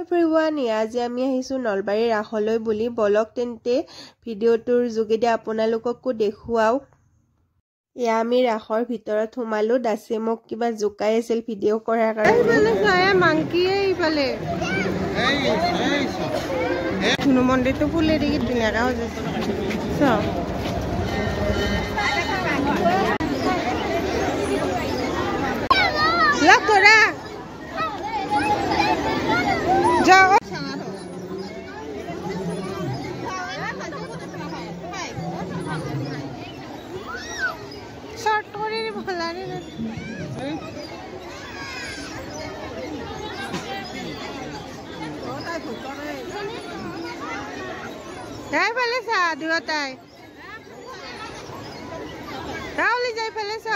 Everyone, আজি আমি আহিছো নলবাৰী ৰাসলৈ বুলি। বলক তেন্তে ভিডিঅ'টোৰ যোগেদি আপোনালোককো দেখুৱাও। এয়া আমি ৰাসৰ ভিতৰত সোমালো। দাসে মোক কিবা জোকাই আছিল ভিডিঅ' কৰাৰ কাৰণে। মাংকিয়ে ইফালে ধুনু মন্দিৰটো ফুলে দেখি ধুনীয়াকৈ সজাইছে। যাও শর্ট করে বলারে যাই ফেলেছ দুটাই রাউলি যাই ফেলেছ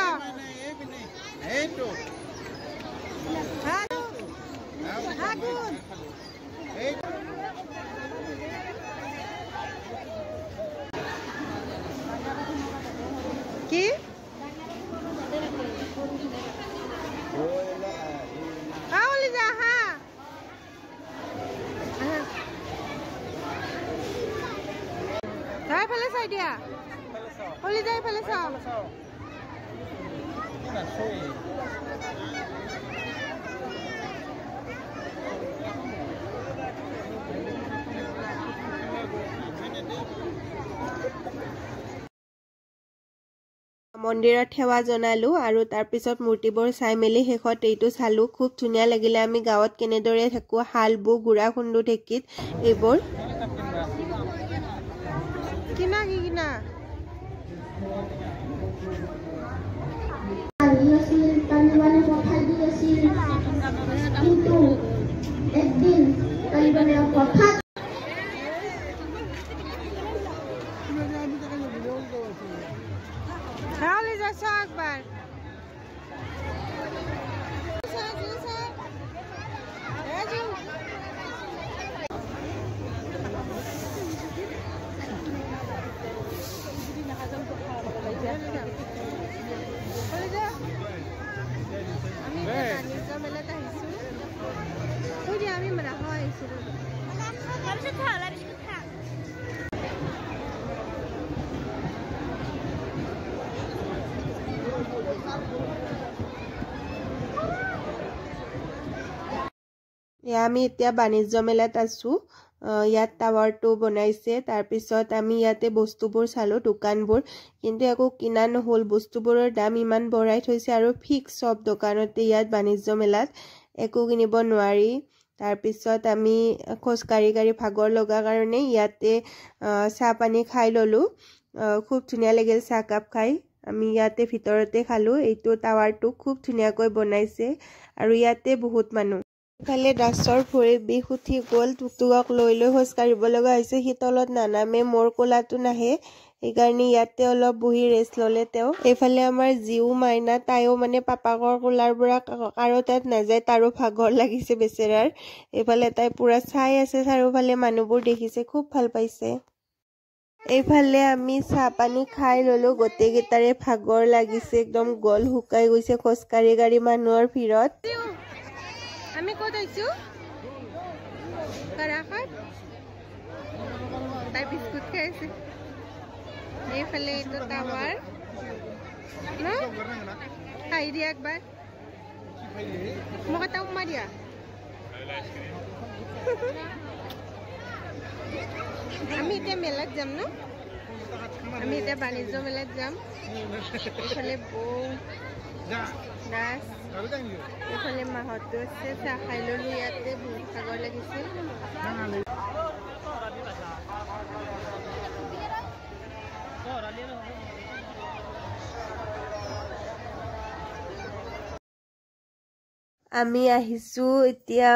কি রাউলি যা হ্যাঁ যাই ফেলেছ এতিয়া হলি যাই ফেলেছ মন্দিৰত সেৱা জনালো আৰু তাৰ পিছত মূৰ্তিবোৰ চাই মেলি শেষত এইটো চালো। খুব ধুনীয়া লাগিলে। আমি গাঁৱত কেনেদৰে থাকো, হাল বু গুড়া খুন্দু ঢেঁকীত এইবোৰ কিনা কি কিনা ৰাউলি যাচ্ছ একবাৰ আমি ৰাখা হয়েছিল আমি এতিয়া বাণিজ্য মেলাত আছো। ইয়াত টাৱাৰটো বনাইছে। তাৰপিছত আমি ইয়াতে বস্তুবোৰ চালো, দোকানবোৰ, কিন্তু একো কিনা নহ'ল। বস্তুবোৰৰ দাম ইমান বঢ়াই থৈছে আৰু ফিক্স চব দোকানতে ইয়াত বাণিজ্য মেলাত একো কিনিব নোৱাৰি। তাৰপিছত আমি খোজকাঢ়ি ভাগৰ লগা কাৰণে ইয়াতে চাহ পানী খাই ললো। খুব ধুনীয়া লাগিল চাহকাপ খাই। আমি ইয়াতে ভিতৰতে খালো। এইটো টাৱাৰটো খুব ধুনীয়াকৈ বনাইছে আৰু ইয়াতে বহুত মানুহ। ইফালে দাসৰ ভৰি বিষ উঠি গ'ল। টুকটুকক লৈ খোজ কাঢ়িব লগা হৈছে। সি তলত নানামে, মোৰ কোলাটো নাহে, সেইকাৰণে ইয়াতে অলপ বহি ৰেষ্ট ললে তেওঁ। এইফালে আমাৰ জিউ মাইনা, তাইও মানে পাপাকৰ কোলাৰ পৰা কাৰো তাত নাযায়, তাৰো ভাগৰ লাগিছে বেচেৰাৰ। এইফালে তাই পুৰা চাই আছে চাৰিওফালে মানুহবোৰ দেখিছে, খুব ভাল পাইছে। এইফালে আমি চাহ পানী খাই ললো। গোটেইকেইটাৰে ভাগৰ লাগিছে, একদম গল শুকাই গৈছে খোজকাঢ়ি মানুহৰ ভিৰত। আমি ক'ত আইছো? কাৰাখাত। তাই বিস্কুট খাইছে। এইফালে এইটো টাৱাৰ ন, খাই দিয়া একবাৰ। মোক এটা উমা দিয়া। আমি এতিয়া মেলাত যাম ন, আমি এতিয়া বাণিজ্য মেলাত যাম। এইফালে বৌ দাস, এইফালে মাহতো আছে। চাহ খাই ললো ইয়াতে, বহুত ভাগৰ লাগিছিল। আমি আহিছো এতিয়া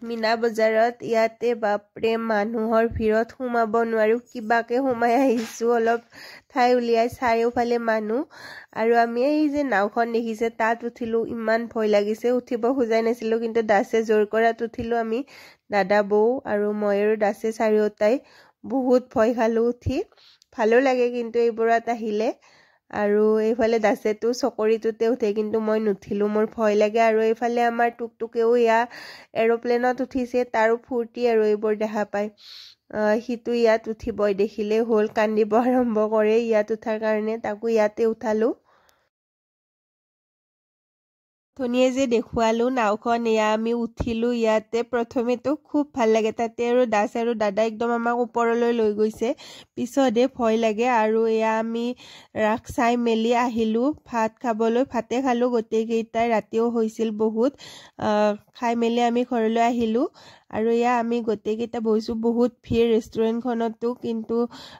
মিনা বজাৰত। ইয়াতে বাপৰে মানুহৰ ভিৰত সোমাব নোৱাৰো, কিবাকে সোমাই আহিছো। অলপ ঠাই উলিয়াই চাৰিওফালে মানুহ। আৰু আমি এই যে নাওখন দেখিছে তাত উঠিলো। ইমান ভয় লাগিছে, উঠিব খোজাই নাছিলো, কিন্তু দাসে জোৰ কৰাত উঠিলো। আমি দাদা, বৌ আৰু মই আৰু দাসে চাৰিওটাই বহুত ভয় খালো উঠি। ভালো লাগে কিন্তু এইবোৰত আহিলে। আৰু এইফালে দাসেতো চকৰিটোতে উঠে কিন্তু মই নুঠিলোঁ মোৰ ভয় লাগে আৰু এইফালে আমাৰ টুকটুকেও ইয়াত এৰোপ্লেনত উঠিছে তাৰো ফূৰ্তি আৰু এইবোৰ দেখা পায় সিটো ইয়াত উঠিবই দেখিলেই হ'ল কান্দিব আৰম্ভ কৰে ইয়াত উঠাৰ কাৰণে তাকো ইয়াতে উঠালোঁ ধুনীয়া যে দেখুৱালোঁ নাওখন এয়া আমি উঠিলোঁ ইয়াতে প্ৰথমেতো খুব ভাল লাগে তাতে আৰু দাস আৰু দাদা একদম আমাক ওপৰলৈ লৈ গৈছে পিছতহে ভয় লাগে আৰু এয়া আমি ৰাস চাই মেলি আহিলোঁ ভাত খাবলৈ ভাতে খালোঁ গোটেইকেইটাই ৰাতিও হৈছিল বহুত খাই মেলি আমি ঘৰলৈ আহিলোঁ আৰু এয়া আমি গোটেইকেইটা বহিছোঁ বহুত ভিৰ ৰেষ্টুৰেণ্টখনতো কিন্তু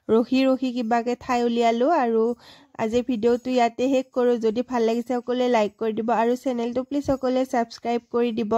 ৰখি কিবাকৈ ঠাই উলিয়ালোঁ আৰু আজিৰ ভিডিঅ'টো ইয়াতে শেষ কৰোঁ যদি ভাল লাগিছে সকলোৱে লাইক কৰি দিব আৰু চেনেলটো প্লিজ সকলোৱে ছাবস্ক্ৰাইব কৰি দিব